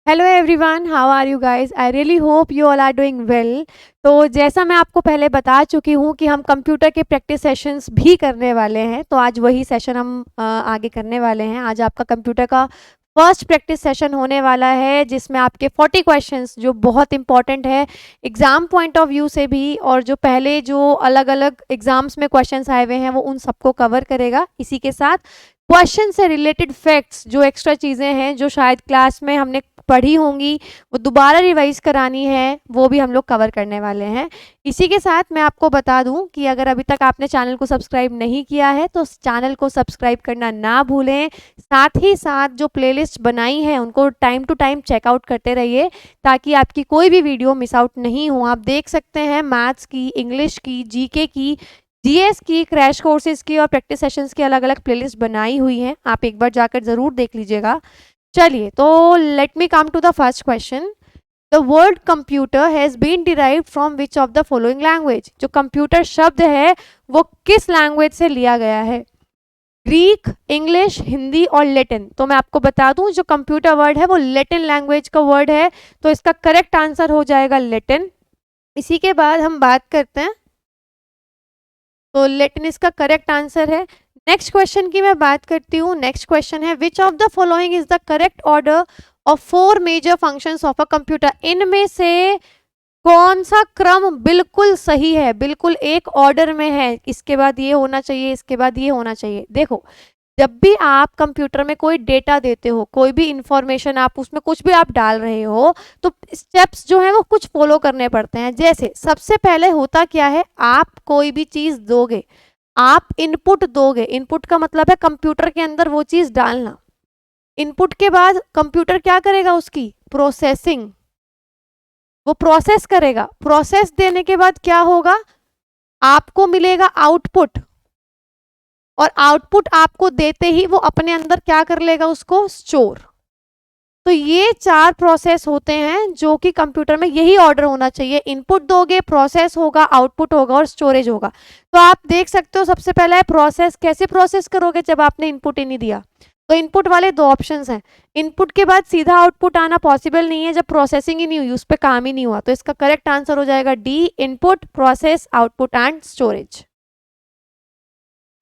Hello everyone, how are you guys? I really hope you all are doing well. तो जैसा मैं आपको पहले बता चुकी हूँ कि हम कंप्यूटर के प्रैक्टिस सेशंस भी करने वाले हैं, तो आज वही सेशन हम आगे करने वाले हैं। आज आपका कंप्यूटर का फर्स्ट प्रैक्टिस सेशन होने वाला है, जिसमें आपके 40 क्वेश्चंस जो बहुत इंपॉर्टेंट है एग्ज़ाम पॉइंट ऑफ व्यू से भी, और जो पहले जो अलग अलग एग्जाम्स में क्वेश्चंस आए हुए हैं वो उन सबको कवर करेगा। इसी के साथ क्वेश्चन से रिलेटेड फैक्ट्स, जो एक्स्ट्रा चीज़ें हैं जो शायद क्लास में हमने पढ़ी होंगी, वो दोबारा रिवाइज करानी है, वो भी हम लोग कवर करने वाले हैं। इसी के साथ मैं आपको बता दूं कि अगर अभी तक आपने चैनल को सब्सक्राइब नहीं किया है तो चैनल को सब्सक्राइब करना ना भूलें। साथ ही साथ जो प्लेलिस्ट बनाई है उनको टाइम टू टाइम चेकआउट करते रहिए, ताकि आपकी कोई भी वीडियो मिस आउट नहीं हो। आप देख सकते हैं मैथ्स की, इंग्लिश की, जीके की, जीएस की, क्रैश कोर्सेज की और प्रैक्टिस सेशंस की अलग अलग प्लेलिस्ट बनाई हुई हैं। आप एक बार जाकर ज़रूर देख लीजिएगा। चलिए, तो let me come to the first question. The word computer has been derived from which of the following language? जो कंप्यूटर शब्द है वो किस लैंग्वेज से लिया गया है? ग्रीक, इंग्लिश, हिंदी और लैटिन। तो मैं आपको बता दूं, जो कंप्यूटर वर्ड है वो लैटिन लैंग्वेज का वर्ड है, तो इसका करेक्ट आंसर हो जाएगा लैटिन। इसी के बाद हम बात करते हैं, तो लैटिन इसका करेक्ट आंसर है। नेक्स्ट क्वेश्चन की मैं बात करती हूँ। नेक्स्ट क्वेश्चन है, which of the following is the correct order of 4 major functions of a computer? इनमें से कौन सा क्रम बिल्कुल सही है, बिल्कुल एक ऑर्डर में है, इसके बाद ये होना चाहिए, इसके बाद ये होना चाहिए? देखो, जब भी आप कंप्यूटर में कोई डेटा देते हो, कोई भी इंफॉर्मेशन आप उसमें कुछ भी आप डाल रहे हो, तो स्टेप्स जो है वो कुछ फॉलो करने पड़ते हैं। जैसे सबसे पहले होता क्या है, आप कोई भी चीज़ दोगे, आप इनपुट दोगे। इनपुट का मतलब है कंप्यूटर के अंदर वो चीज़ डालना। इनपुट के बाद कंप्यूटर क्या करेगा? उसकी प्रोसेसिंग, वो प्रोसेस करेगा। प्रोसेस देने के बाद क्या होगा? आपको मिलेगा आउटपुट, और आउटपुट आपको देते ही वो अपने अंदर क्या कर लेगा? उसको स्टोर। तो ये 4 प्रोसेस होते हैं जो कि कंप्यूटर में यही ऑर्डर होना चाहिए। इनपुट दोगे, प्रोसेस होगा, आउटपुट होगा और स्टोरेज होगा। तो आप देख सकते हो, सबसे पहला है प्रोसेस। कैसे प्रोसेस करोगे जब आपने इनपुट ही नहीं दिया? तो इनपुट वाले 2 ऑप्शंस हैं। इनपुट के बाद सीधा आउटपुट आना पॉसिबल नहीं है जब प्रोसेसिंग ही नहीं हुई, उस पर काम ही नहीं हुआ। तो इसका करेक्ट आंसर हो जाएगा D, input, process, output and storage.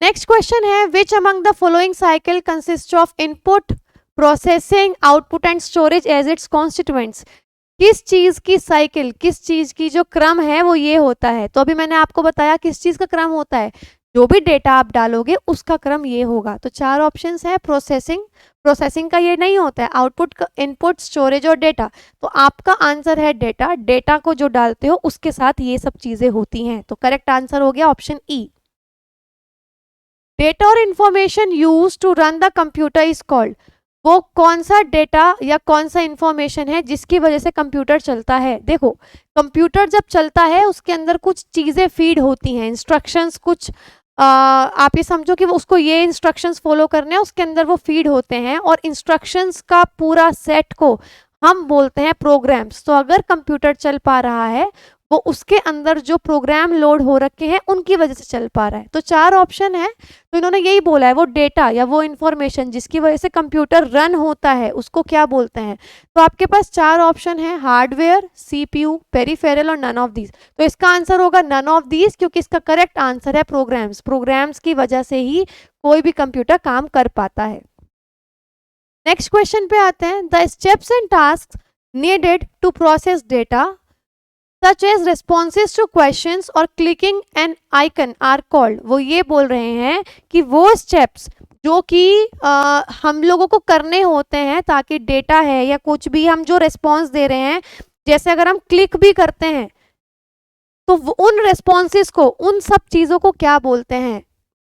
Next question है, which among the following cycle consist of input, processing, output and storage as its constituents? किस चीज की साइकिल, किस चीज की जो क्रम है वो ये होता है। तो अभी मैंने आपको बताया किस चीज का क्रम होता है, जो भी डेटा आप डालोगे उसका क्रम ये होगा। तो 4 ऑप्शंस है। प्रोसेसिंग, प्रोसेसिंग का ये नहीं होता है, आउटपुट, इनपुट, स्टोरेज और डेटा। तो आपका आंसर है डेटा। डेटा को जो डालते हो उसके साथ ये सब चीजें होती हैं। तो करेक्ट आंसर हो गया ऑप्शन ई। डेटा और information use to run the computer is called? वो कौन सा डेटा या कौन सा इंफॉर्मेशन है जिसकी वजह से कंप्यूटर चलता है? देखो, कंप्यूटर जब चलता है उसके अंदर कुछ चीज़ें फीड होती हैं, इंस्ट्रक्शंस कुछ, आप ये समझो कि वो उसको ये इंस्ट्रक्शंस फॉलो करने हैं, उसके अंदर वो फीड होते हैं, और इंस्ट्रक्शंस का पूरा सेट को हम बोलते हैं प्रोग्राम्स। तो अगर कंप्यूटर चल पा रहा है, वो उसके अंदर जो प्रोग्राम लोड हो रखे हैं उनकी वजह से चल पा रहा है। तो 4 ऑप्शन है, तो इन्होंने यही बोला है, वो डेटा या वो इंफॉर्मेशन जिसकी वजह से कंप्यूटर रन होता है उसको क्या बोलते हैं। तो आपके पास 4 ऑप्शन है, हार्डवेयर, सीपीयू, पेरिफेरल और नन ऑफ दीज। तो इसका आंसर होगा नन ऑफ दीज, क्योंकि इसका करेक्ट आंसर है प्रोग्राम्स। प्रोग्राम्स की वजह से ही कोई भी कंप्यूटर काम कर पाता है। नेक्स्ट क्वेश्चन पे आते हैं, the steps and task needed to process data such as responses to questions और clicking an icon are called? वो ये बोल रहे हैं कि वो स्टेप्स जो कि हम लोगों को करने होते हैं ताकि डेटा है या कुछ भी हम जो रिस्पॉन्स दे रहे हैं, जैसे अगर हम क्लिक भी करते हैं तो उन रिस्पॉन्सेज को, उन सब चीज़ों को क्या बोलते हैं?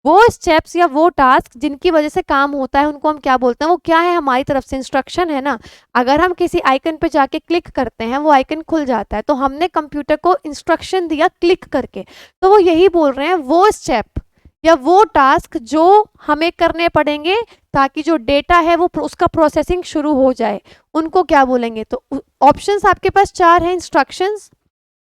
वो स्टेप्स या वो टास्क जिनकी वजह से काम होता है उनको हम क्या बोलते हैं? वो क्या है? हमारी तरफ से इंस्ट्रक्शन है ना। अगर हम किसी आइकन पे जाके क्लिक करते हैं, वो आइकन खुल जाता है, तो हमने कंप्यूटर को इंस्ट्रक्शन दिया क्लिक करके। तो वो यही बोल रहे हैं, वो स्टेप या वो टास्क जो हमें करने पड़ेंगे ताकि जो डेटा है वो उसका प्रोसेसिंग शुरू हो जाए, उनको क्या बोलेंगे? तो ऑप्शंस आपके पास 4 हैं, instructions,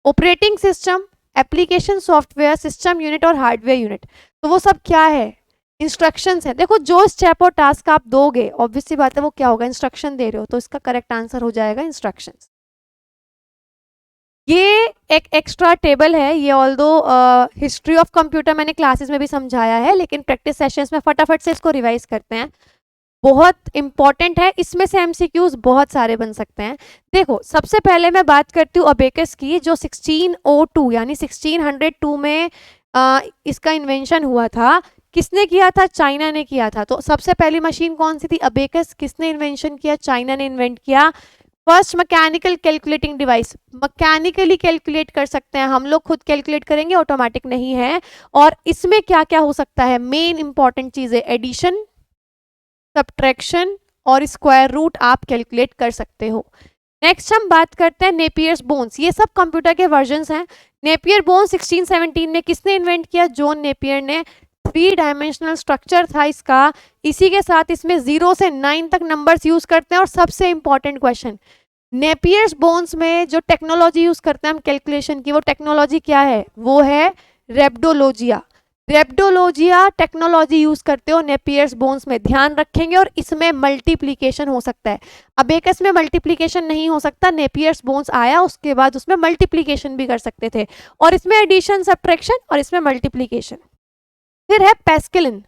operating system, application, software, system unit और हार्डवेयर यूनिट। तो वो सब क्या है? इंस्ट्रक्शंस है। देखो जो स्टेप और टास्क आप दोगे ऑब्वियसली बात है वो क्या होगा, इंस्ट्रक्शन दे रहे हो, तो इसका करेक्ट आंसर हो जाएगा इंस्ट्रक्शंस। ये एक एक्स्ट्रा टेबल है, ये ऑल्दो हिस्ट्री ऑफ कंप्यूटर मैंने क्लासेस में भी समझाया है, लेकिन प्रैक्टिस सेशंस में फटाफट से इसको रिवाइज करते हैं। बहुत इंपॉर्टेंट है, इसमें से एमसीक्यूज बहुत सारे बन सकते हैं। देखो सबसे पहले मैं बात करती हूँ अबेकस की, जो 1602 यानी 1602 में इसका इन्वेंशन हुआ था। किसने किया था? चाइना ने किया था। तो सबसे पहली मशीन कौन सी थी? अबेकस। किसने इन्वेंशन किया? चाइना ने इन्वेंट किया। First mechanical calculating device, mechanically calculate कर सकते हैं हम लोग, खुद कैलकुलेट करेंगे, ऑटोमेटिक नहीं है। और इसमें क्या क्या हो सकता है? मेन इंपॉर्टेंट चीजें एडिशन, सब्ट्रैक्शन और स्क्वायर रूट आप कैलकुलेट कर सकते हो। नेक्स्ट हम बात करते हैं नेपियर्स बोन्स। ये सब कंप्यूटर के वर्जन्स हैं। नेपियर बोन 1617 में किसने इन्वेंट किया? जॉन नेपियर ने। 3 डायमेंशनल स्ट्रक्चर था इसका। इसी के साथ इसमें 0 से 9 तक नंबर्स यूज करते हैं। और सबसे इंपॉर्टेंट क्वेश्चन, नेपियर्स बोन्स में जो टेक्नोलॉजी यूज करते हैं हम कैलकुलेशन की, वो टेक्नोलॉजी क्या है? वो है रेप्डोलॉजिया। रेप्डोलॉजिया टेक्नोलॉजी यूज करते हो नेपियर्स बोन्स में, ध्यान रखेंगे। और इसमें मल्टीप्लीकेशन हो सकता है, अबेकस में मल्टीप्लीकेशन नहीं हो सकता। नेपियर्स बोन्स आया उसके बाद उसमें मल्टीप्लीकेशन भी कर सकते थे, और इसमें एडिशन, सब्ट्रैक्शन और इसमें मल्टीप्लीकेशन। फिर है पैस्कलिन।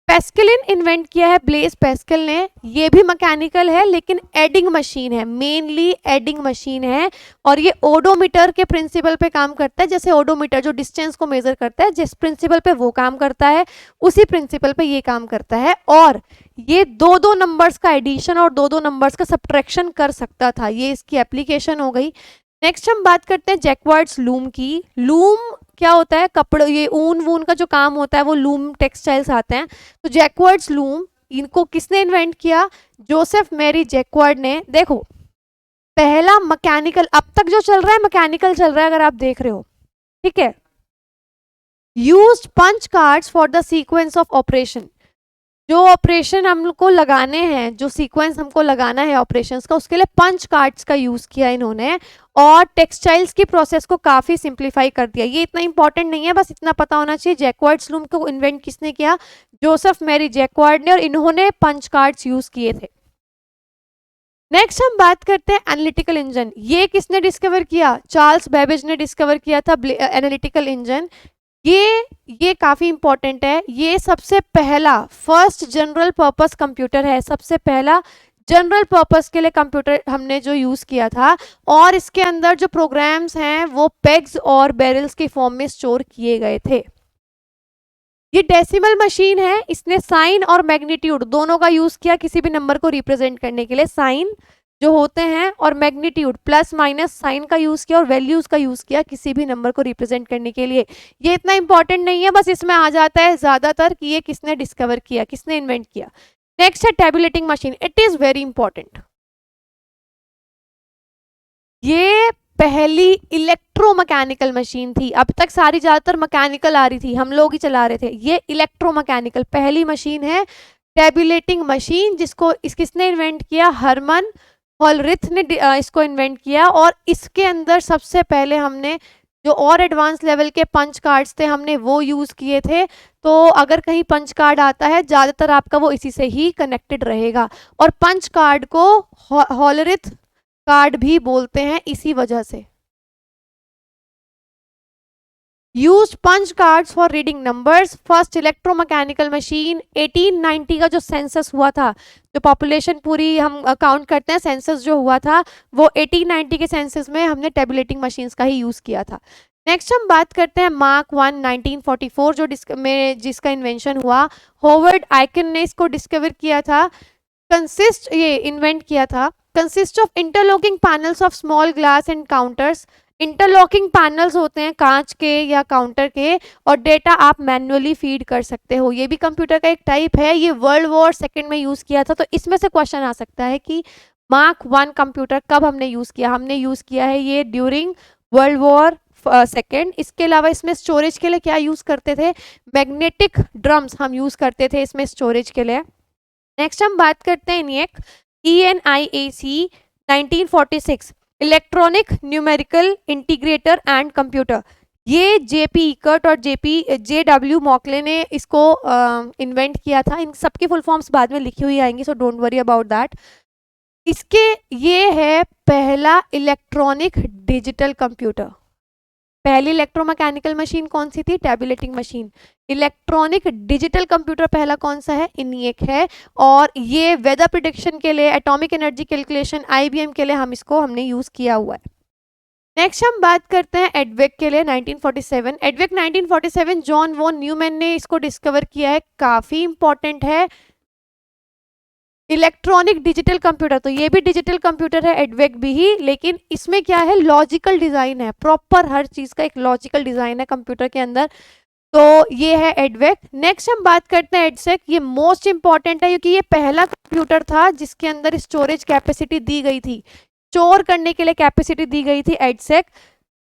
पैस्कलिन इन्वेंट किया है ब्लेज पैस्कल ने। ये भी मैकेनिकल है लेकिन एडिंग मशीन है, मेनली एडिंग मशीन है। और ये ओडोमीटर के प्रिंसिपल पे काम करता है। जैसे ओडोमीटर जो डिस्टेंस को मेजर करता है, जिस प्रिंसिपल पे वो काम करता है, उसी प्रिंसिपल पे ये काम करता है। और ये 2-2 नंबर्स का एडिशन और 2-2 नंबर्स का सब्ट्रैक्शन कर सकता था। ये इसकी एप्लीकेशन हो गई। नेक्स्ट हम बात करते हैं जैक्वार्ड्स लूम की। लूम क्या होता है? कपड़े, ये ऊन वून का जो काम होता है वो लूम टेक्सटाइल्स आते हैं। तो जैक्वार्ड्स लूम, इनको किसने इन्वेंट किया? जोसेफ मैरी जैक्वार्ड ने। देखो पहला मैकेनिकल, अब तक जो चल रहा है मैकेनिकल चल रहा है अगर आप देख रहे हो, ठीक है। Used punch cards for the sequence of operation. जो ऑपरेशन हमको लगाने हैं, जो सीक्वेंस हमको लगाना है ऑपरेशंस का, उसके लिए पंच कार्ड्स का यूज किया इन्होंने। और टेक्सटाइल्स की प्रोसेस को काफी सिंप्लीफाई कर दिया। ये इतना इंपॉर्टेंट नहीं है, बस इतना पता होना चाहिए। जैक्वार्ड्स लूम को इन्वेंट किसने किया? जोसेफ मैरी जैक्वार्ड ने। और इन्होंने पंच कार्ड्स यूज किए थे। नेक्स्ट हम बात करते हैं एनालिटिकल इंजन। ये किसने डिस्कवर किया? चार्ल्स बेबेज ने डिस्कवर किया था एनालिटिकल इंजन। ये काफी इंपॉर्टेंट है। ये सबसे पहला फर्स्ट जनरल पर्पस कंप्यूटर है, सबसे पहला जनरल पर्पस के लिए कंप्यूटर हमने जो यूज किया था। और इसके अंदर जो प्रोग्राम्स हैं वो पेग्स और बैरल्स के फॉर्म में स्टोर किए गए थे। ये डेसिमल मशीन है। इसने साइन और मैग्नीट्यूड दोनों का यूज किया किसी भी नंबर को रिप्रेजेंट करने के लिए। साइन जो होते हैं और मैग्नीट्यूड प्लस माइनस साइन का यूज किया और वैल्यूज का यूज किया किसी भी नंबर को रिप्रेजेंट करने के लिए। ये इतना इंपॉर्टेंट नहीं है, बस इसमें आ जाता है ज्यादातर कि ये किसने डिस्कवर किया, किसने इन्वेंट किया। नेक्स्ट है tabulating machine. It is very important. ये पहली इलेक्ट्रोमैकेनिकल मशीन थी। अब तक सारी ज्यादातर मैकेनिकल आ रही थी, हम लोग ही चला रहे थे। ये इलेक्ट्रोमैकेनिकल पहली मशीन है, टेबुलेटिंग मशीन, जिसको किसने इन्वेंट किया? हरमन हॉलरिथ ने इसको इन्वेंट किया। और इसके अंदर सबसे पहले हमने जो और एडवांस लेवल के पंच कार्ड्स थे हमने वो यूज किए थे। तो अगर कहीं पंच कार्ड आता है ज्यादातर आपका वो इसी से ही कनेक्टेड रहेगा। और पंच कार्ड को हॉलरिथ कार्ड भी बोलते हैं इसी वजह से। Used punch cards for reading numbers. First electromechanical machine 1890 का जो सेंसस हुआ था, जो पॉपुलेशन पूरी हम काउंट करते हैं, सेंसस जो हुआ था वो 1890 के सेंसस में हमने टेबुलेटिंग मशीन्स का ही यूज किया था। नेक्स्ट हम बात करते हैं मार्क 1 1944 जिसका इन्वेंशन हुआ। होवर्ड आइकन ने इसको डिस्कवर किया था। ये इन्वेंट किया था। Consist of interlocking panels of small glass and counters. Interlocking panels होते हैं कांच के या काउंटर के, और डेटा आप मैन्युअली फीड कर सकते हो। ये भी कंप्यूटर का एक टाइप है। ये वर्ल्ड वॉर सेकेंड में यूज किया था। तो इसमें से क्वेश्चन आ सकता है कि मार्क 1 कंप्यूटर कब हमने यूज किया? हमने यूज किया है ये ड्यूरिंग वर्ल्ड वॉर सेकेंड। इसके अलावा इसमें स्टोरेज के लिए क्या यूज करते थे? मैग्नेटिक ड्रम्स हम यूज करते थे इसमें स्टोरेज के लिए। नेक्स्ट हम बात करते हैं ENIAC 1946 electronic numerical integrator and computer. ये जेपी इकर्ट और JW मॉकले ने इसको इन्वेंट किया था। इन सबकी फुल फॉर्म्स बाद में लिखी हुई आएंगी, so don't worry about that. इसके ये है पहला इलेक्ट्रॉनिक डिजिटल कंप्यूटर। पहली इलेक्ट्रोमैकेनिकल मशीन कौन सी थी? Tabulating machine. Electronic digital computer पहला कौन सा है? ENIAC है। और ये वेदर प्रिडिक्शन के लिए, एटॉमिक एनर्जी कैलकुलेशन, IBM के लिए हमने यूज किया हुआ है। नेक्स्ट हम बात करते हैं एडवेक के लिए 1947। एडवेक 1947 जॉन वॉन न्यूमैन ने इसको डिस्कवर किया है, काफी इंपॉर्टेंट है। इलेक्ट्रॉनिक डिजिटल कंप्यूटर, तो ये भी डिजिटल कंप्यूटर है, एडवेक भी ही, लेकिन इसमें क्या है? लॉजिकल डिजाइन है, प्रॉपर हर चीज का एक लॉजिकल डिजाइन है कंप्यूटर के अंदर। तो ये है एडवेक। नेक्स्ट हम बात करते हैं एडसेक। ये मोस्ट इंपॉर्टेंट है क्योंकि ये पहला कंप्यूटर था जिसके अंदर स्टोरेज कैपेसिटी दी गई थी, स्टोर करने के लिए कैपेसिटी दी गई थी। एडसेक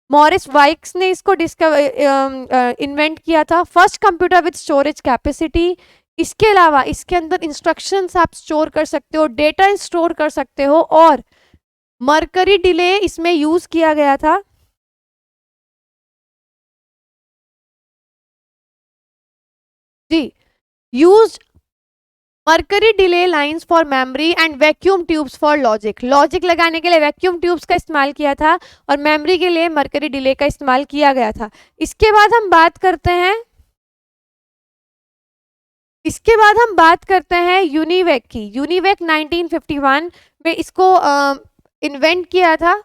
मॉरिस वाइक्स ने इसको इन्वेंट किया था, first computer with storage capacity. इसके अलावा इसके अंदर इंस्ट्रक्शंस आप स्टोर कर सकते हो, डेटा स्टोर कर सकते हो, और मरकरी डिले इसमें यूज किया गया था। जी, use mercury delay lines for memory and vacuum tubes for logic. Logic लगाने के लिए वैक्यूम ट्यूब्स का इस्तेमाल किया था और मेमोरी के लिए मरकरी डिले का इस्तेमाल किया गया था। इसके बाद हम बात करते हैं यूनिवेक की। यूनिवेक 1951 में इसको इन्वेंट किया था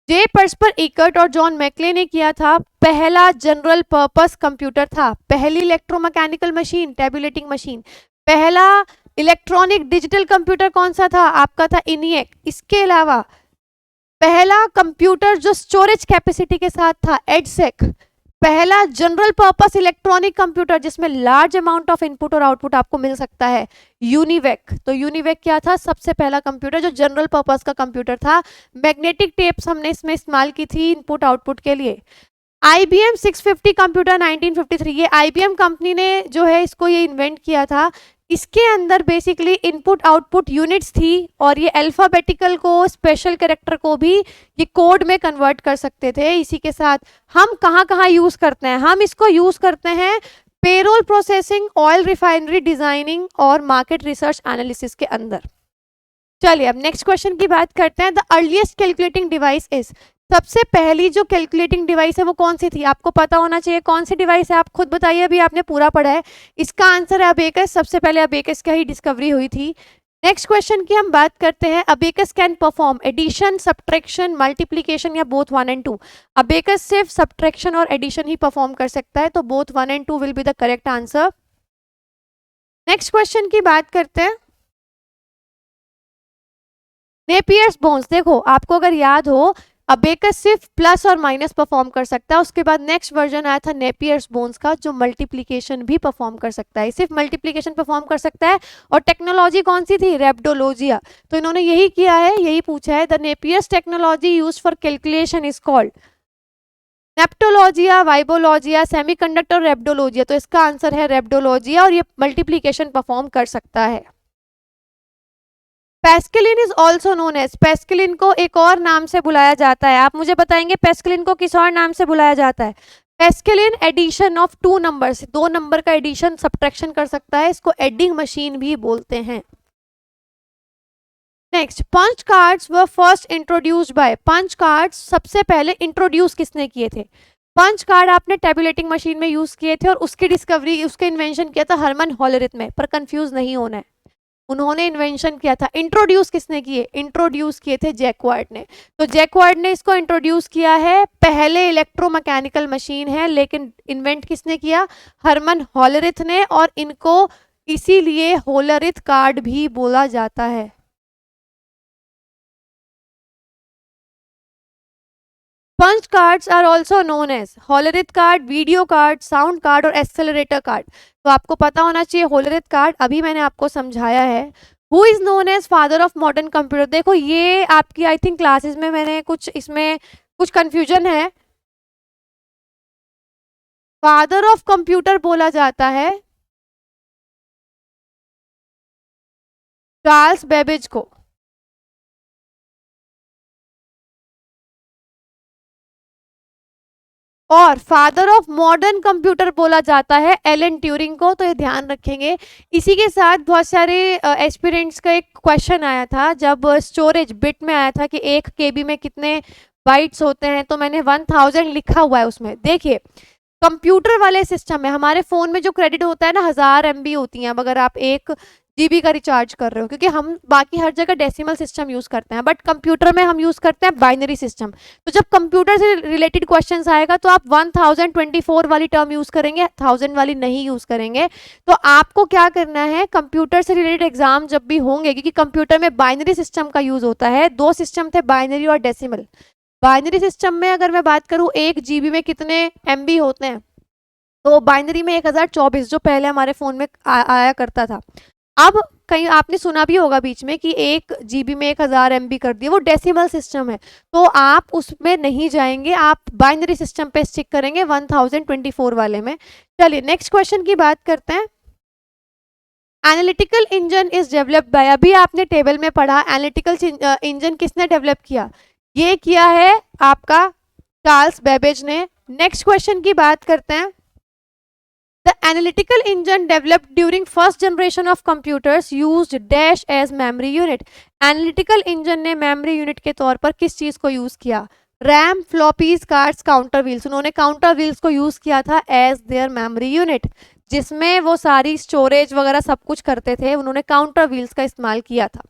जे पर्सपर इकर्ट और जॉन मैकले ने किया था। पहला जनरल पर्पस कंप्यूटर था, पहली इलेक्ट्रोमैकेनिकल मशीन टैबुलेटिंग मशीन। पहला इलेक्ट्रॉनिक डिजिटल कंप्यूटर कौन सा था? आपका था ENIAC। इसके अलावा पहला कंप्यूटर जो स्टोरेज कैपेसिटी के साथ था, एडसेक। पहला जनरल पर्पस इलेक्ट्रॉनिक कंप्यूटर जिसमें लार्ज अमाउंट ऑफ इनपुट और आउटपुट आपको मिल सकता है, यूनिवेक। तो यूनिवेक क्या था? सबसे पहला कंप्यूटर जो जनरल पर्पस का कंप्यूटर था। मैग्नेटिक टेप्स हमने इसमें इस्तेमाल की थी इनपुट आउटपुट के लिए। IBM 650 कंप्यूटर 1953, ये IBM कंपनी ने जो है इसको ये इन्वेंट किया था। इसके अंदर बेसिकली इनपुट आउटपुट यूनिट्स थी और ये अल्फाबेटिकल को, स्पेशल कैरेक्टर को भी ये कोड में कन्वर्ट कर सकते थे। इसी के साथ हम कहाँ कहाँ यूज करते हैं? हम इसको यूज करते हैं payroll processing, oil refinery designing और मार्केट रिसर्च एनालिसिस के अंदर। चलिए अब नेक्स्ट क्वेश्चन की बात करते हैं। The earliest calculating device is, सबसे पहली जो कैलकुलेटिंग डिवाइस है वो कौन सी थी? आपको पता होना चाहिए कौन सी डिवाइस है, आप खुद बताइए, अभी आपने पूरा पढ़ा है। इसका आंसर है अबेकस। सबसे पहले अबेकस का ही डिस्कवरी हुई थी। नेक्स्ट क्वेश्चन की हम बात करते हैं। Abacus can perform addition, subtraction, multiplication या बोथ 1 and 2? अबेकस सिर्फ सब्ट्रैक्शन और एडिशन ही परफॉर्म कर सकता है, तो both 1 and 2 will be the correct answer. Next question की बात करते हैं। नेपियर्स बोन्स, देखो आपको अगर याद हो अबेकस सिर्फ प्लस और माइनस परफॉर्म कर सकता है, उसके बाद नेक्स्ट वर्जन आया था नेपियर्स बोन्स का जो मल्टीप्लिकेशन भी परफॉर्म कर सकता है। सिर्फ मल्टीप्लिकेशन परफॉर्म कर सकता है। और टेक्नोलॉजी कौन सी थी? रेप्डोलॉजिया। तो इन्होंने यही किया है, यही पूछा है। The Napier's technology used for calculation is called नेप्टोलॉजिया, वाइबोलॉजिया, सेमीकंडक्टर, रेप्डोलॉजिया। तो इसका आंसर है रेप्डोलॉजिया और ये मल्टीप्लिकेशन परफॉर्म कर सकता है। पैस्केलिन इज ऑल्सो नोन एज, पैस्केलिन को एक और नाम से बुलाया जाता है। आप मुझे बताएंगे पैस्केलिन को किस और नाम से बुलाया जाता है? Pascaline addition of 2 numbers, 2 number का एडिशन सब्ट्रैक्शन कर सकता है, इसको एडिंग मशीन भी बोलते हैं। Next, punch cards were first introduced by, punch cards सबसे पहले इंट्रोड्यूस किसने किए थे? पंच कार्ड आपने टैबुलेटिंग मशीन में यूज किए थे और उसकी डिस्कवरी, उसके इन्वेंशन किया था हरमन हॉलरिथ में, पर कंफ्यूज नहीं होना है, उन्होंने इन्वेंशन किया था। इंट्रोड्यूस किसने किए? इंट्रोड्यूस किए थे जैकवार्ड ने। तो जैकवार्ड ने इसको इंट्रोड्यूस किया है। पहले इलेक्ट्रोमैकेनिकल मशीन है, लेकिन इन्वेंट किसने किया? हरमन हॉलरिथ ने, और इनको इसीलिए हॉलरिथ कार्ड भी बोला जाता है। Punch cards are also known as Hollerith card, video card, sound card और एक्सेलरेटर कार्ड। तो आपको पता होना चाहिए हॉलरिथ कार्ड, अभी मैंने आपको समझाया है। Who is known as father of modern computer? देखो ये आपकी आई थिंक क्लासेस में मैंने कुछ इसमें कुछ कंफ्यूजन है। फादर ऑफ कंप्यूटर बोला जाता है चार्ल्स बेबेज को। और फादर ऑफ मॉडर्न कंप्यूटर बोला जाता है एलन ट्यूरिंग को, तो ये ध्यान रखेंगे। इसी के साथ बहुत सारे एस्पिरेंट्स का एक क्वेश्चन आया था जब स्टोरेज बिट में आया था कि 1 KB में कितने बाइट्स होते हैं, तो मैंने 1000 लिखा हुआ है उसमें। देखिए कंप्यूटर वाले सिस्टम में हमारे फ़ोन में जो क्रेडिट होता है ना 1000 MB होती हैं, अब अगर आप 1 GB का रिचार्ज कर रहे हो, क्योंकि हम बाकी हर जगह डेसिमल सिस्टम यूज़ करते हैं, बट कंप्यूटर में हम यूज़ करते हैं बाइनरी सिस्टम। तो जब कंप्यूटर से रिलेटेड क्वेश्चंस आएगा तो आप 1024 वाली टर्म यूज़ करेंगे, 1000 वाली नहीं यूज़ करेंगे। तो आपको क्या करना है, कंप्यूटर से रिलेटेड एग्जाम जब भी होंगे, क्योंकि कंप्यूटर में बाइनरी सिस्टम का यूज़ होता है, 2 सिस्टम थे, बाइनरी और डेसिमल। बाइनरी सिस्टम में अगर मैं बात करूँ 1 GB में कितने MB होते हैं, तो बाइनरी में 1024 जो पहले हमारे फ़ोन में आया करता था। अब कहीं आपने सुना भी होगा बीच में कि 1 GB में 1000 MB कर दिया, वो डेसिमल सिस्टम है, तो आप उसमें नहीं जाएंगे, आप बाइनरी सिस्टम पे स्टिक करेंगे 1024 वाले में। चलिए नेक्स्ट क्वेश्चन की बात करते हैं। Analytical engine is developed by, अभी आपने टेबल में पढ़ा एनालिटिकल इंजन किसने डेवलप किया, ये किया है आपका चार्ल्स बेबेज ने। नेक्स्ट क्वेश्चन की बात करते हैं। The analytical engine developed during first generation of computers used dash as memory unit. Analytical engine ने memory unit के तौर पर किस चीज को यूज किया, RAM, floppies, cards, counter wheels. उन्होंने काउंटर व्हील्स को यूज किया था एज देयर मेमोरी यूनिट, जिसमें वो सारी स्टोरेज वगैरह सब कुछ करते थे, उन्होंने काउंटर व्हील्स का इस्तेमाल किया था।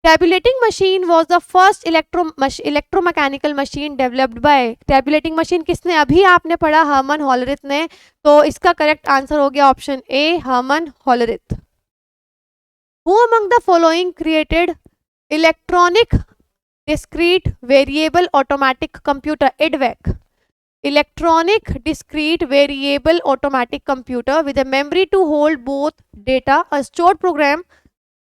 Tabulating machine was the first electromechanical machine developed by, tabulating machine किसने, अभी आपने पढ़ा हर्मन हॉलरिथ ने, तो इसका करेक्ट आंसर हो गया option A Herman Hollerith. Who among the following created electronic discrete variable automatic computer, EDVAC, electronic discrete variable automatic computer with a memory to hold both data, a stored program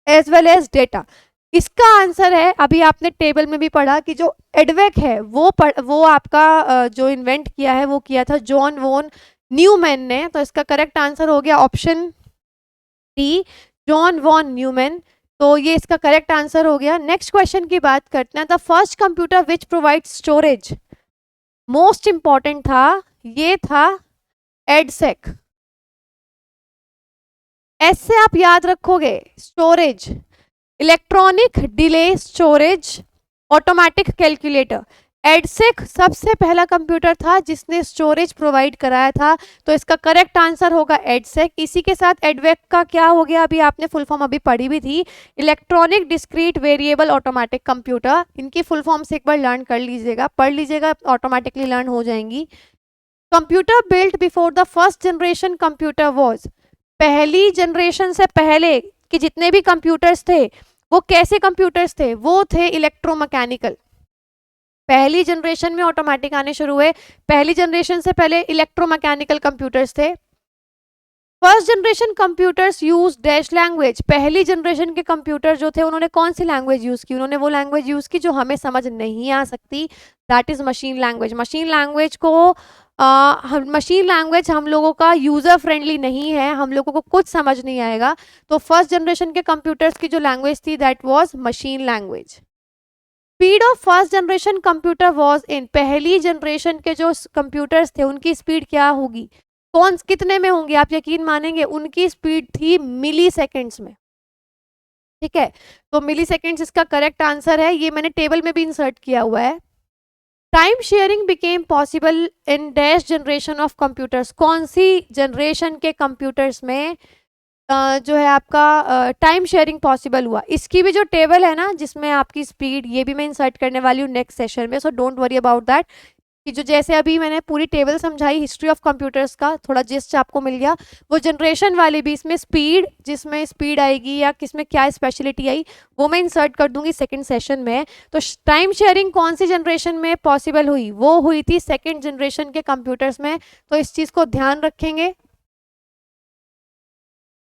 as well as data. इसका answer है, अभी आपने table में भी पढ़ा कि जो एडवेक है वो आपका जो इन्वेंट किया है वो किया था जॉन वॉन न्यूमैन ने, तो इसका करेक्ट आंसर हो गया option D John von Neumann, तो ये इसका करेक्ट आंसर हो गया। नेक्स्ट क्वेश्चन की बात करते हैं। The first computer which provide storage, most important था, ये था एडसेक। एस से आप याद रखोगे storage, electronic delay storage, automatic calculator. EDSAC सबसे पहला कंप्यूटर था जिसने स्टोरेज प्रोवाइड कराया था, तो इसका करेक्ट आंसर होगा एडसेक। इसी के साथ एडवेक का क्या हो गया, अभी आपने फुल फॉर्म अभी पढ़ी भी थी, electronic discrete variable automatic computer. इनकी फुल फॉर्म से एक बार लर्न कर लीजिएगा, पढ़ लीजिएगा, ऑटोमेटिकली लर्न हो जाएंगी। Computer built before the first generation computer was, पहली जनरेशन से पहले कि जितने भी कंप्यूटर्स थे वो कैसे कंप्यूटर्स थे, वो थे इलेक्ट्रोमैकेनिकल। पहली जनरेशन में ऑटोमेटिक आने शुरू हुए, पहली जनरेशन से पहले इलेक्ट्रोमैकेनिकल कंप्यूटर्स थे। First generation computers use dash language, पहली जनरेशन के कंप्यूटर जो थे उन्होंने कौन सी लैंग्वेज यूज की, उन्होंने वो लैंग्वेज यूज की जो हमें समझ नहीं आ सकती, that is machine language. Machine language को मशीन लैंग्वेज हम लोगों का यूजर फ्रेंडली नहीं है, हम लोगों को कुछ समझ नहीं आएगा, तो फर्स्ट जनरेशन के कंप्यूटर्स की जो लैंग्वेज थी that was machine language. Speed of first generation computer was in, पहली जनरेशन के जो कंप्यूटर्स थे उनकी स्पीड क्या होगी, कौन कितने में होंगे, आप यकीन मानेंगे उनकी स्पीड थी मिली सेकेंड्स में। ठीक है, तो मिली सेकेंड्स इसका करेक्ट आंसर है, ये मैंने टेबल में भी इंसर्ट किया हुआ है। Time sharing became possible in dash generation of computers, कौन सी जनरेशन के कंप्यूटर्स में जो है आपका टाइम शेयरिंग पॉसिबल हुआ। इसकी भी जो टेबल है ना जिसमें आपकी स्पीड, ये भी मैं इंसर्ट करने वाली हूँ नेक्स्ट सेशन में, so don't worry about that, कि जो जैसे अभी मैंने पूरी टेबल समझाई हिस्ट्री ऑफ कंप्यूटर्स का थोड़ा जिस्ट आपको मिल गया, वो जनरेशन वाली भी इसमें स्पीड, जिसमें स्पीड आएगी या किसमें क्या स्पेशलिटी आई वो मैं इंसर्ट कर दूंगी सेकंड सेशन में। तो टाइम शेयरिंग कौन सी जनरेशन में पॉसिबल हुई, वो हुई थी सेकंड जनरेशन के कंप्यूटर्स में, तो इस चीज़ को ध्यान रखेंगे।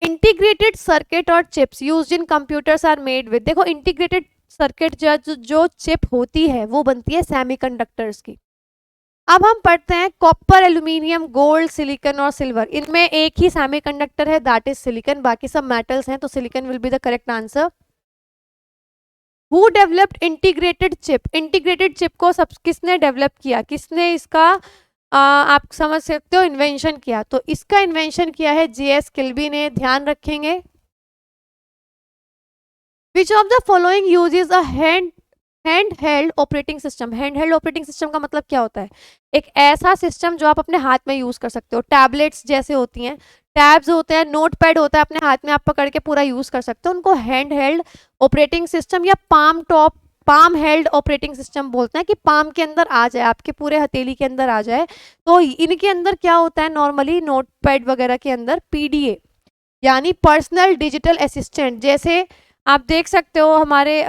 इंटीग्रेटेड सर्किट और chips used in computers are made with, देखो इंटीग्रेटेड सर्किट जो चिप होती है वो बनती है सेमीकंडक्टर्स की। अब हम पढ़ते हैं कॉपर, एल्यूमिनियम, गोल्ड, सिलिकॉन और सिल्वर, इनमें एक ही सेमीकंडक्टर है दैट इज सिलिकॉन, बाकी सब मेटल्स हैं, तो silicon will be the correct answer. Who developed integrated chip? Integrated chip को सब किसने डेवलप किया, किसने इसका आप समझ सकते हो इन्वेंशन किया? तो इसका इन्वेंशन किया है जेएस किल्बी ने, ध्यान रखेंगे। विच of the following uses a hand held operating system? Hand held operating system का मतलब क्या होता है? एक ऐसा सिस्टम जो आप अपने हाथ में यूज कर सकते हो। टैबलेट्स जैसे होती हैं, टैब्स होते हैं, नोट पैड होता है, अपने हाथ में आप पकड़ के पूरा यूज कर सकते हो, उनको हैंड हेल्ड ऑपरेटिंग सिस्टम या पाम हेल्ड ऑपरेटिंग सिस्टम बोलते हैं, कि पाम के अंदर आ जाए, आपके पूरे हथेली के अंदर आ जाए। तो इनके अंदर क्या होता है, नॉर्मली नोट पैड वगैरह के अंदर पीडीए यानी पर्सनल डिजिटल असिस्टेंट, जैसे आप देख सकते हो हमारे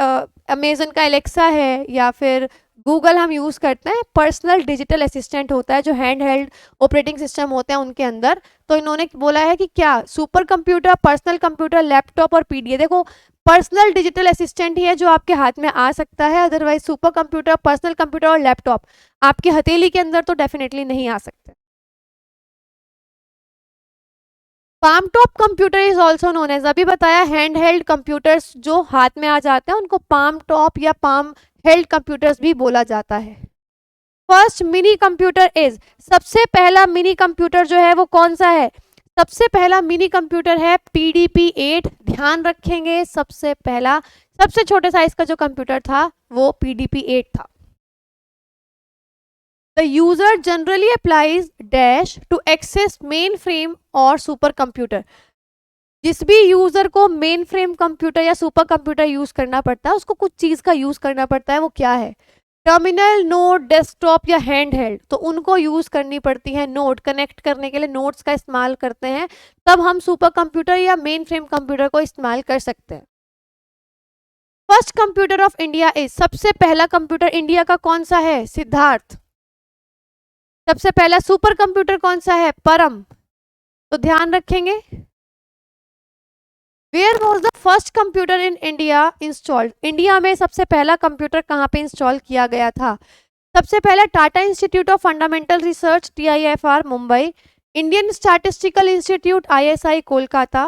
अमेजन का एलेक्सा है या फिर गूगल हम यूज़ करते हैं, पर्सनल डिजिटल असिस्टेंट होता है जो हैंड हेल्ड ऑपरेटिंग सिस्टम होते हैं उनके अंदर। तो इन्होंने बोला है कि क्या super computer, personal computer, laptop और पीडीए। देखो पर्सनल डिजिटल असिस्टेंट ही है जो आपके हाथ में आ सकता है, otherwise super computer, personal computer और लैपटॉप आपकी हथेली के अंदर तो डेफिनेटली नहीं आ सकते। Palm top computer is also known as, अभी बताया हैंड हेल्ड कंप्यूटर्स जो हाथ में आ जाते हैं उनको पाम टॉप या पाम हेल्ड कंप्यूटर्स भी बोला जाता है। फर्स्ट मिनी कंप्यूटर इज, सबसे पहला मिनी कंप्यूटर जो है वो कौन सा है? सबसे पहला मिनी कंप्यूटर है पीडीपी 8, ध्यान रखेंगे। सबसे पहला, सबसे छोटे साइज का जो कंप्यूटर था वो पीडीपी 8 था। The user generally applies dash to access mainframe और सुपर कंप्यूटर। जिस भी यूजर को मेन फ्रेम कंप्यूटर या सुपर कंप्यूटर यूज करना पड़ता है उसको कुछ चीज का यूज करना पड़ता है, वो क्या है? टर्मिनल, नोट, डेस्कटॉप या हैंड हेल्ड। तो उनको यूज करनी पड़ती है नोट, कनेक्ट करने के लिए नोट्स का इस्तेमाल करते हैं, तब हम सुपर कंप्यूटर या मेन फ्रेम कंप्यूटर को इस्तेमाल कर सकते हैं। First computer of India is, सबसे पहला कंप्यूटर इंडिया का कौन सा है? सिद्धार्थ। सबसे पहला सुपर कंप्यूटर कौन सा है? परम। तो ध्यान रखेंगे। Where was the first computer in India installed? India में सबसे पहला कंप्यूटर कहाँ पे इंस्टॉल किया गया था? सबसे पहला Tata institute of fundamental research TIFR Mumbai, Indian statistical institute ISI Kolkata,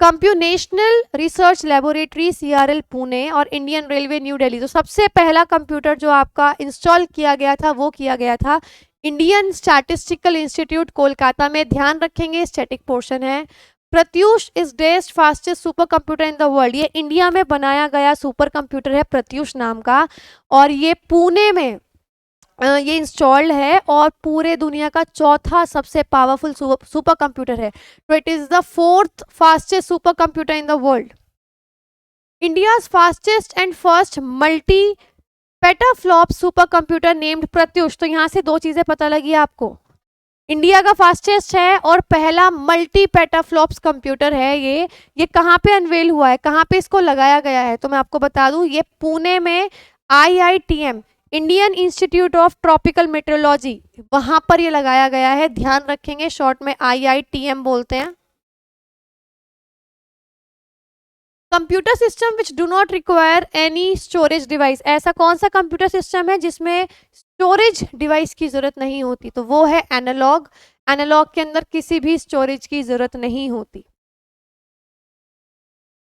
computational research laboratory CRL Pune और इंडियन रेलवे न्यू दिल्ली। तो सबसे पहला कंप्यूटर जो आपका इंस्टॉल किया गया था वो किया गया था इंडियन स्टैटिस्टिकल इंस्टीट्यूट कोलकाता में, ध्यान रखेंगे स्टैटिक पोर्शन है। प्रत्यूष इज डेस्ट fastest super computer in the world, ये इंडिया में बनाया गया सुपर कंप्यूटर है प्रत्यूष नाम का, और ये पुणे में ये इंस्टॉल्ड है और पूरे दुनिया का चौथा सबसे पावरफुल सुपर कंप्यूटर है। तो it is the fourth fastest super computer in the world. India's fastest and first multi petaflop super computer named Pratyush. तो यहाँ से दो चीजें पता लगी आपको, इंडिया का फास्टेस्ट है और पहला मल्टी पेटाफ्लॉप्स कंप्यूटर है। ये कहाँ पे अनवेल हुआ है, कहाँ पे इसको लगाया गया है? तो मैं आपको बता दूं, ये पुणे में IITM Indian institute of tropical metrology, वहां पर ये लगाया गया है, ध्यान रखेंगे। शॉर्ट में IITM बोलते हैं। Computer system which do not require any storage device, ऐसा कौन सा कंप्यूटर सिस्टम है जिसमें स्टोरेज डिवाइस की जरूरत नहीं होती? तो वो है एनालॉग। एनालॉग के अंदर किसी भी स्टोरेज की जरूरत नहीं होती।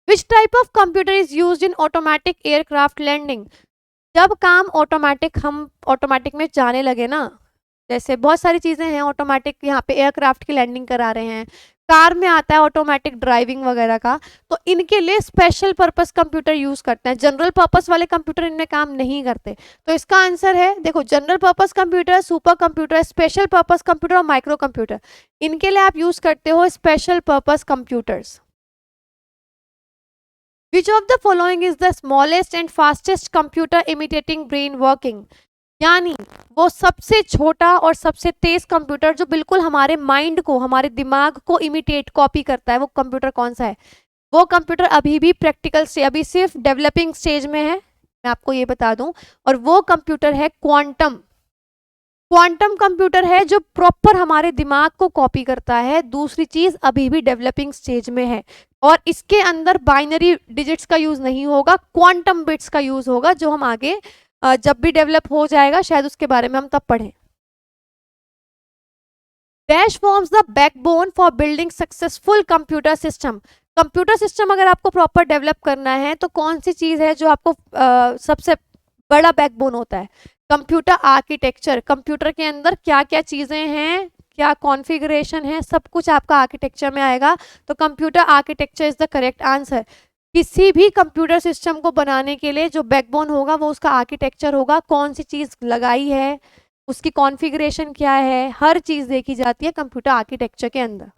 Which type of computer is used in automatic aircraft landing? जब काम ऑटोमेटिक, हम ऑटोमेटिक में जाने लगे ना, जैसे बहुत सारी चीजें हैं ऑटोमेटिक, यहाँ पे एयरक्राफ्ट की लैंडिंग करा रहे हैं, कार में आता है ऑटोमेटिक ड्राइविंग वगैरह का, तो इनके लिए स्पेशल पर्पस कंप्यूटर यूज करते हैं। जनरल पर्पस वाले कंप्यूटर इनमें काम नहीं करते। तो इसका आंसर है, देखो, general purpose computer, super computer, special purpose computer और माइक्रो कंप्यूटर, इनके लिए आप यूज करते हो special purpose computers. Which of the following is the smallest and fastest computer imitating brain working? यानी वो सबसे छोटा और सबसे तेज कंप्यूटर जो बिल्कुल हमारे माइंड को, हमारे दिमाग को इमिटेट, कॉपी करता है, वो कंप्यूटर कौन सा है? वो कंप्यूटर अभी भी प्रैक्टिकल से, अभी सिर्फ डेवलपिंग स्टेज में है, मैं आपको ये बता दूं, और वो कंप्यूटर है क्वांटम। क्वांटम कंप्यूटर है जो प्रॉपर हमारे दिमाग को कॉपी करता है। दूसरी चीज अभी भी डेवलपिंग स्टेज में है और इसके अंदर बाइनरी डिजिट्स का यूज नहीं होगा, क्वांटम बिट्स का यूज होगा, जो हम आगे जब भी डेवलप हो जाएगा शायद उसके बारे में हम तब पढ़ें। Dash forms the backbone for building successful computer system. Computer system अगर आपको प्रॉपर डेवलप करना है तो कौन सी चीज़ है जो आपको सबसे बड़ा बैकबोन होता है? Computer architecture. कंप्यूटर के अंदर क्या क्या चीज़ें हैं, क्या कॉन्फ़िगरेशन है, सब कुछ आपका आर्किटेक्चर में आएगा। तो computer architecture is the correct answer. किसी भी कंप्यूटर सिस्टम को बनाने के लिए जो बैकबोन होगा वो उसका आर्किटेक्चर होगा। कौन सी चीज़ लगाई है, उसकी कॉन्फ़िगरेशन क्या है, हर चीज़ देखी जाती है कंप्यूटर आर्किटेक्चर के अंदर।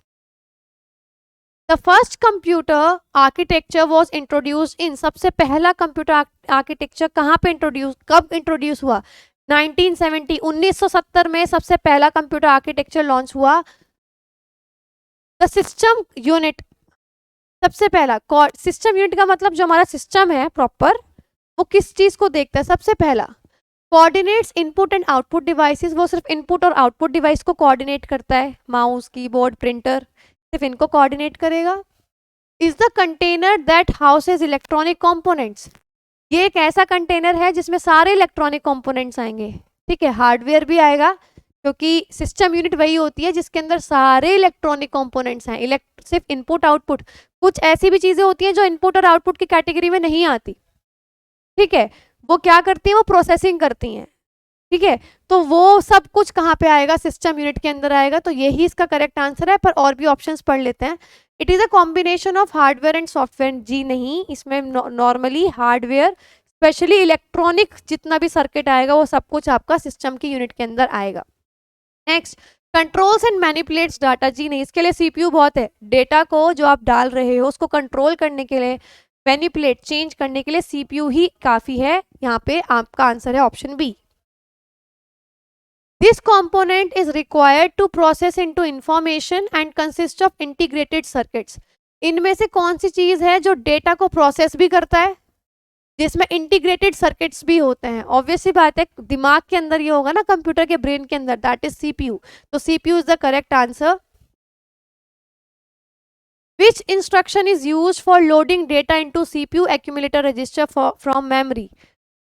The first computer architecture was introduce इन, सबसे पहला कंप्यूटर आर्किटेक्चर कहाँ पे इंट्रोड्यूस, कब इंट्रोड्यूस हुआ? 1970, 1970 में सबसे पहला कंप्यूटर आर्किटेक्चर लॉन्च हुआ। द सिस्टम यूनिट, सबसे पहला सिस्टम यूनिट का मतलब जो हमारा सिस्टम है प्रॉपर वो किस चीज को देखता है? सबसे पहला coordinates input and output devices, वो सिर्फ इनपुट और आउटपुट डिवाइस को कोऑर्डिनेट करता है। माउस, कीबोर्ड, प्रिंटर, सिर्फ इनको कोऑर्डिनेट करेगा। Is the container that houses electronic components, ये एक ऐसा कंटेनर है जिसमें सारे इलेक्ट्रॉनिक कंपोनेंट्स आएंगे। ठीक है, हार्डवेयर भी आएगा क्योंकि सिस्टम यूनिट वही होती है जिसके अंदर सारे इलेक्ट्रॉनिक कंपोनेंट्स हैं। सिर्फ इनपुट आउटपुट, कुछ ऐसी भी चीजें होती हैं जो इनपुट और आउटपुट की कैटेगरी में नहीं आती। ठीक है, वो क्या करती हैं? वो प्रोसेसिंग करती हैं। ठीक है, तो वो सब कुछ कहाँ पे आएगा? सिस्टम यूनिट के अंदर आएगा। तो यही इसका करेक्ट आंसर है, पर और भी ऑप्शंस पढ़ लेते हैं। It is a combination of hardware and software. जी नहीं, इसमें नॉर्मली हार्डवेयर, स्पेशली इलेक्ट्रॉनिक जितना भी सर्किट आएगा वो सब कुछ आपका सिस्टम की यूनिट के अंदर आएगा। Next, controls and manipulates data. जी नहीं, इसके लिए सीपीयू बहुत है। डेटा को जो आप डाल रहे हो उसको कंट्रोल करने के लिए, मैनिपुलेट, चेंज करने के लिए सीपीयू ही काफी है। यहाँ पे आपका आंसर है option B. This component is required to process into information and consists of integrated circuits. इनमें से कौन सी चीज है जो डेटा को प्रोसेस भी करता है, जिसमें इंटीग्रेटेड सर्किट्स भी होते हैं? ऑब्वियस सी बात है, दिमाग के अंदर ये होगा ना, कंप्यूटर के ब्रेन के अंदर, दैट इज सीपीयू। तो CPU is the correct answer. Which instruction is used for loading data into CPU accumulator register from memory?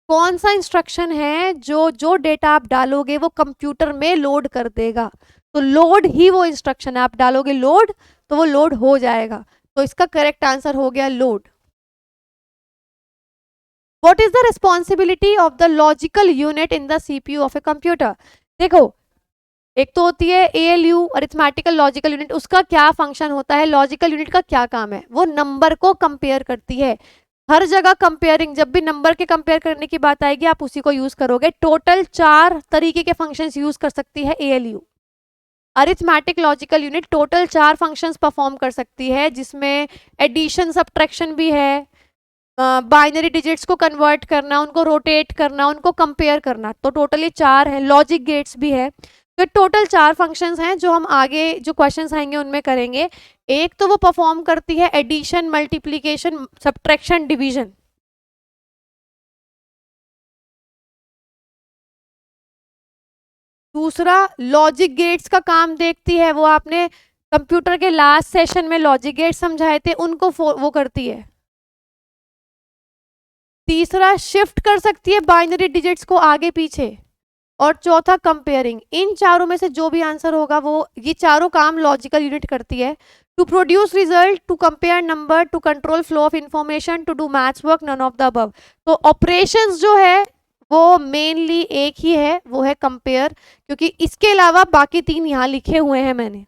कौन सा इंस्ट्रक्शन है जो जो डेटा आप डालोगे वो कंप्यूटर में लोड कर देगा? तो लोड ही वो इंस्ट्रक्शन है। आप डालोगे लोड तो वो लोड हो जाएगा। तो इसका करेक्ट आंसर हो गया load. What is the responsibility of the logical unit in the CPU of a computer? देखो, एक तो होती है एएलयू, अरिथमेटिकल लॉजिकल यूनिट, उसका क्या फंक्शन होता है? लॉजिकल यूनिट का क्या काम है? वो नंबर को कंपेयर करती है। हर जगह कंपेयरिंग, जब भी नंबर के कंपेयर करने की बात आएगी आप उसी को यूज करोगे। टोटल 4 तरीके के फंक्शंस यूज कर सकती है ALU. Arithmetic logical unit total 4 functions perform कर सकती है, जिसमें एडिशन, सब्ट्रैक्शन भी है, बाइनरी डिजिट्स को कन्वर्ट करना, उनको रोटेट करना, उनको कंपेयर करना। तो टोटली 4 है। लॉजिक गेट्स भी है। तो टोटल 4 फंक्शंस हैं जो हम आगे जो क्वेश्चंस आएंगे उनमें करेंगे। एक तो वो परफॉर्म करती है एडिशन, मल्टीप्लिकेशन, सब्ट्रैक्शन, डिवीजन। दूसरा लॉजिक गेट्स का काम देखती है, वो आपने कंप्यूटर के लास्ट सेशन में लॉजिक गेट्स समझाए थे, उनको वो करती है। तीसरा शिफ्ट कर सकती है बाइनरी डिजिट्स को आगे पीछे। और चौथा कंपेयरिंग। इन चारों में से जो भी आंसर होगा वो, ये चारों काम लॉजिकल यूनिट करती है। To produce result, to compare number, to control flow of information, to do maths work, none of the above. तो ऑपरेशंस जो है वो मेनली एक ही है, वो है कंपेयर, क्योंकि इसके अलावा बाकी 3 यहाँ लिखे हुए हैं मैंने।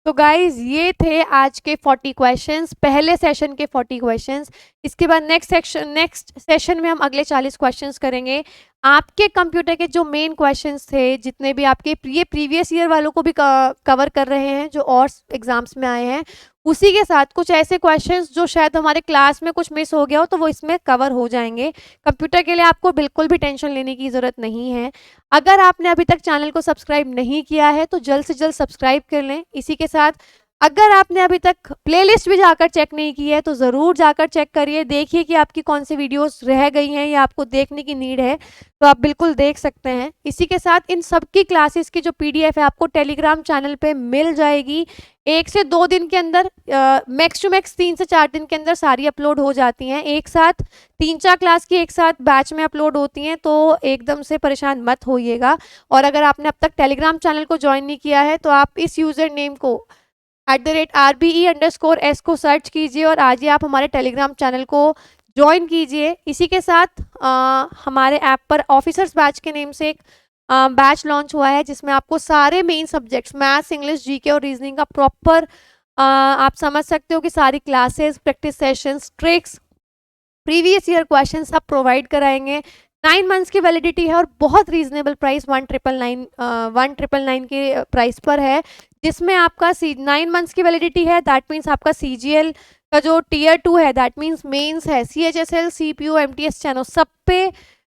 तो गाइज ये थे आज के 40 क्वेश्चंस, पहले सेशन के 40 क्वेश्चंस। इसके बाद नेक्स्ट सेशन में हम अगले 40 क्वेश्चंस करेंगे। आपके कंप्यूटर के जो मेन क्वेश्चंस थे, जितने भी आपके ये प्रीवियस ईयर वालों को भी कवर कर रहे हैं जो और एग्जाम्स में आए हैं, उसी के साथ कुछ ऐसे क्वेश्चंस जो शायद हमारे क्लास में कुछ मिस हो गया हो तो वो इसमें कवर हो जाएंगे। कंप्यूटर के लिए आपको बिल्कुल भी टेंशन लेने की ज़रूरत नहीं है। अगर आपने अभी तक चैनल को सब्सक्राइब नहीं किया है तो जल्द से जल्द सब्सक्राइब कर लें। इसी के साथ अगर आपने अभी तक प्लेलिस्ट भी जाकर चेक नहीं की है तो ज़रूर जाकर चेक करिए, देखिए कि आपकी कौन सी वीडियोस रह गई हैं या आपको देखने की नीड है, तो आप बिल्कुल देख सकते हैं। इसी के साथ इन सब की क्लासेस की जो पीडीएफ है आपको टेलीग्राम चैनल पे मिल जाएगी। 1 से 2 दिन के अंदर, मैक्स टू मैक्स 3 से 4 दिन के अंदर सारी अपलोड हो जाती हैं। एक साथ 3-4 क्लास की एक साथ बैच में अपलोड होती हैं, तो एकदम से परेशान मत होइएगा। और अगर आपने अब तक टेलीग्राम चैनल को ज्वाइन नहीं किया है तो आप इस यूज़र नेम को @RBE_S को सर्च कीजिए और आज ही आप हमारे टेलीग्राम चैनल को ज्वाइन कीजिए। इसी के साथ हमारे ऐप पर ऑफिसर्स बैच के नेम से एक बैच लॉन्च हुआ है जिसमें आपको सारे main subjects maths, English, GK और रीजनिंग का प्रॉपर आप समझ सकते हो कि सारी classes, practice sessions, tricks, previous year question सब प्रोवाइड कराएंगे। 9 मंथ्स की वैलिडिटी है और बहुत रीजनेबल प्राइस 1999 के प्राइस पर है, जिसमें आपका 9 मंथ्स की वैलिडिटी है। दैट मीन्स आपका CGL का जो Tier 2 है, दैट मीन्स मेंस है, CHSL, CPO, MTS चैनल सब पे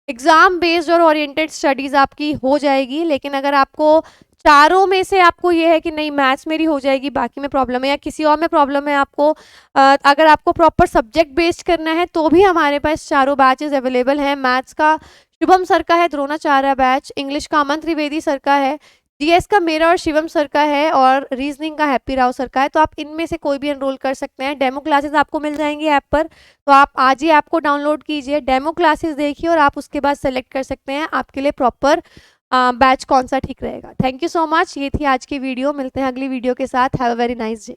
एग्जाम बेस्ड और ओरिएंटेड स्टडीज आपकी हो जाएगी। लेकिन अगर आपको चारों में से आपको ये है कि नहीं मैथ्स मेरी हो जाएगी, बाकी में प्रॉब्लम है या किसी और में प्रॉब्लम है, आपको अगर आपको प्रॉपर सब्जेक्ट बेस्ड करना है तो भी हमारे पास चारों बैचेस अवेलेबल हैं। मैथ्स का शुभम सर का है द्रोणाचार्य बैच, इंग्लिश का अमन त्रिवेदी सर का है, जीएस का मेरा और शिवम सर का है और रीजनिंग का हैप्पी राव सर का है। तो आप इनमें से कोई भी एनरोल कर सकते हैं। डेमो क्लासेस आपको मिल जाएंगी ऐप पर, तो आप आज ही ऐप को डाउनलोड कीजिए, डेमो क्लासेस देखिए और आप उसके बाद सेलेक्ट कर सकते हैं आपके लिए प्रॉपर बैच कौन सा ठीक रहेगा। Thank you so much. ये थी आज की वीडियो, मिलते हैं अगली वीडियो के साथ। Have a very nice day.